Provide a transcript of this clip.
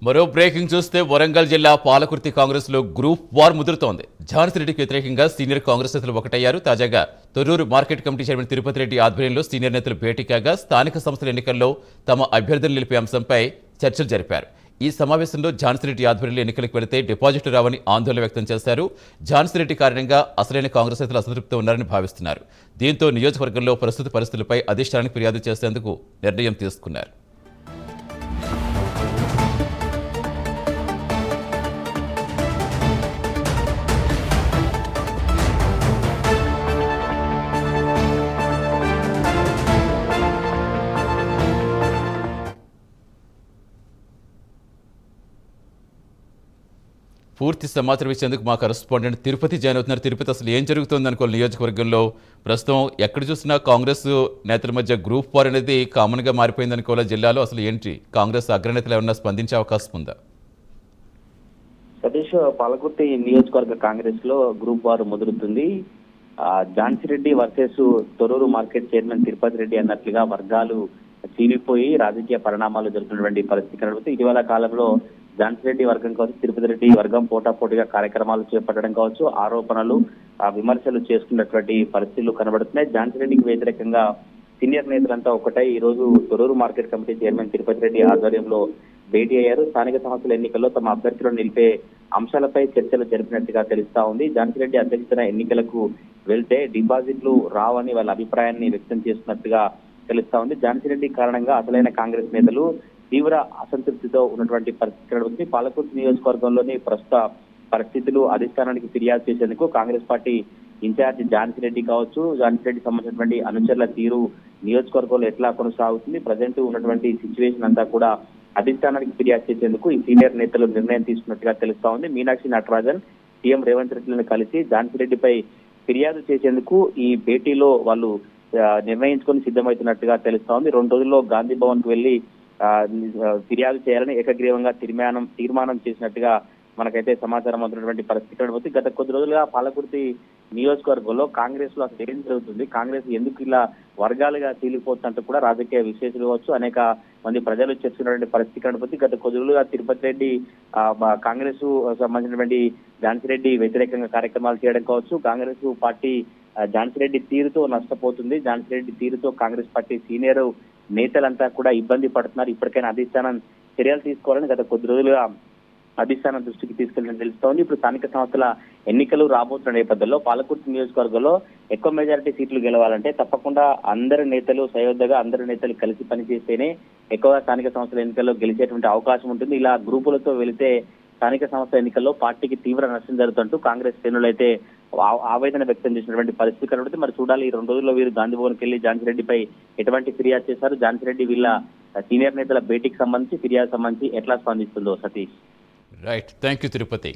మరో బ్రేకింగ్ చూస్తే వరంగల్ జిల్లా పాలకుర్తి కాంగ్రెస్ లో గ్రూప్ వార్ ముదురుతోంది. ఝాన్సీ రెడ్డికి వ్యతిరేకంగా సీనియర్ కాంగ్రెస్ నేతలు ఒకటయ్యారు. తాజాగా Thorrur market committee chairman Tirupati Reddy ఆధ్వర్యంలో సీనియర్ నేతలు భేటీ కాగా స్థానిక సంస్థల ఎన్నికల్లో తమ అభ్యర్థులు నిలిపే అంశంపై చర్చలు జరిపారు. ఈ సమావేశంలో ఝాన్సీ రెడ్డి ఆధ్వర్యంలో ఎన్నికలకు వెళితే డిపాజిట్లు రావని ఆందోళన వ్యక్తం చేశారు. ఝాన్సీ రెడ్డి కారణంగా అసలైన కాంగ్రెస్ నేతలు అసంతృప్తితో ఉన్నారని భావిస్తున్నారు. దీంతో నియోజకవర్గంలో ప్రస్తుత పరిస్థితులపై అధిష్టానానికి ఫిర్యాదు చేసేందుకు నిర్ణయం తీసుకున్నారు. పూర్తి సమాచారం ఇచ్చేందుకు మా కరెస్పాండెంట్ తిరుపతి జాయిన్ అవుతున్నారు. తిరుపతి, అసలు ఏం జరుగుతుంది అనుకో నియోజకవర్గంలో ప్రస్తుతం ఎక్కడ చూసినా కాంగ్రెస్ నేతల మధ్య గ్రూప్ వార్ అనేది కామన్గా మారిపోయింది అనుకోవాలి. జిల్లాలో అసలు ఏంటి కాంగ్రెస్ అగ్రనేతలు ఏమన్నా స్పందించే అవకాశం ఉందా? సతీష్, పాలకుర్తి నియోజకవర్గ కాంగ్రెస్ లో గ్రూప్ వార్ ముదురుతుంది. Jhansi Reddy versus Torrur market chairman Tirupati Reddy అన్నట్లుగా వర్గాలు చీలిపోయి రాజకీయ పరిణామాలు జరుగుతున్నటువంటి పరిస్థితి కనబడుతుంది. ఇటీవల కాలంలో ఝాన్సీ రెడ్డి వర్గం కావచ్చు, తిరుపతి రెడ్డి వర్గం పోటాపోటీగా కార్యక్రమాలు చేపట్టడం కావచ్చు, ఆరోపణలు విమర్శలు చేసుకున్నటువంటి పరిస్థితులు కనబడుతున్నాయి. ఝాన్సీ రెడ్డికి వ్యతిరేకంగా సీనియర్ నేతలంతా ఒకటై ఈ రోజు Thorrur market committee chairman Tirupati Reddy ఆధ్వర్యంలో భేటీ అయ్యారు. స్థానిక సంస్థల ఎన్నికల్లో తమ అభ్యర్థులను నిలిపే అంశాలపై చర్చలు జరిపినట్టుగా తెలుస్తా ఉంది. ఝాన్సీ రెడ్డి అధ్యక్షతన ఎన్నికలకు వెళ్తే డిపాజిట్లు రావని వాళ్ళ అభిప్రాయాన్ని వ్యక్తం చేస్తున్నట్టుగా తెలుస్తా ఉంది. ఝాన్సీ రెడ్డి కారణంగా అసలైన కాంగ్రెస్ నేతలు తీవ్ర అసంతృప్తితో ఉన్నటువంటి పరిస్థితి ఉంది. పాలకుర్తి నియోజకవర్గంలోని ప్రస్తుత పరిస్థితులు అధిష్టానానికి ఫిర్యాదు చేసేందుకు కాంగ్రెస్ పార్టీ ఇన్ఛార్జ్ ఝాన్సీ రెడ్డి కావచ్చు, ఝాన్సీ రెడ్డి సంబంధించినటువంటి అనుచరుల తీరు నియోజకవర్గంలో ఎట్లా కొనసాగుతుంది, ప్రజెంట్ ఉన్నటువంటి సిచ్యువేషన్ అంతా కూడా అధిష్టానానికి ఫిర్యాదు చేసేందుకు ఈ సీనియర్ నేతలు నిర్ణయం తీసుకున్నట్టుగా తెలుస్తా ఉంది. మీనాక్షి నటరాజన్ సీఎం రేవంత్ రెడ్డిలను కలిసి ఝాన్సీ రెడ్డిపై ఫిర్యాదు చేసేందుకు ఈ భేటీలో వాళ్ళు నిర్ణయించుకొని సిద్ధమవుతున్నట్టుగా తెలుస్తా ఉంది. 2 రోజుల్లో గాంధీ భవన్ కు వెళ్లి ఫిర్యాదు చేయాలని ఏకగ్రీవంగా తీర్మానం చేసినట్టుగా మనకైతే సమాచారం అందుతున్నటువంటి పరిస్థితి కనబడుతుంది. గత కొద్ది రోజులుగా పాలకుర్తి నియోజకవర్గంలో కాంగ్రెస్ లో అసలు ఏం జరుగుతుంది, కాంగ్రెస్ ఎందుకు ఇలా వర్గాలుగా చీలిపోతున్నట్టు కూడా రాజకీయ విశ్లేషకులు కావచ్చు, అనేక మంది ప్రజలు చర్చిస్తున్నటువంటి పరిస్థితి కనబడుతుంది. గత కొద్ది రోజులుగా తిరుపతి రెడ్డి కాంగ్రెస్ సంబంధించినటువంటి ఝాన్సీ రెడ్డి వ్యతిరేకంగా కార్యక్రమాలు చేయడం కావచ్చు, కాంగ్రెస్ పార్టీ ఝాన్సీ రెడ్డి తీరుతో నష్టపోతుంది, ఝాన్సీ రెడ్డి తీరుతో కాంగ్రెస్ పార్టీ సీనియర్ నేతలంతా కూడా ఇబ్బంది పడుతున్నారు, ఇప్పటికైనా అధిష్టానం చర్యలు తీసుకోవాలని గత కొద్ది రోజులుగా అధిష్టానం దృష్టికి తీసుకెళ్లని తెలుస్తోంది. ఇప్పుడు స్థానిక సంస్థల ఎన్నికలు రాబోతున్న నేపథ్యంలో పాలకుర్తి నియోజకవర్గంలో ఎక్కువ మెజారిటీ సీట్లు గెలవాలంటే తప్పకుండా అందరి నేతలు సయోధ్యగా అందరి నేతలు కలిసి పనిచేస్తేనే ఎక్కువగా స్థానిక సంస్థల ఎన్నికల్లో గెలిచేటువంటి అవకాశం ఉంటుంది. ఇలా గ్రూపులతో వెళితే స్థానిక సంస్థల ఎన్నికల్లో పార్టీకి తీవ్ర నష్టం జరుగుతుంటూ కాంగ్రెస్ శ్రేణులు అయితే ఆవేదన వ్యక్తం చేసినటువంటి పరిస్థితి కనబడుతుంది. మరి చూడాలి, ఈ 2 రోజుల్లో వీరు గాంధీ భవన్కి వెళ్లి ఝాన్సీ రెడ్డిపై ఎటువంటి ఫిర్యాదు చేశారు, ఝాన్సీ రెడ్డి వీళ్ళ సీనియర్ నేతల భేటీకి సంబంధించి ఫిర్యాదు సంబంధించి ఎట్లా స్పందిస్తుందో. Satish, right, thank you Tirupati.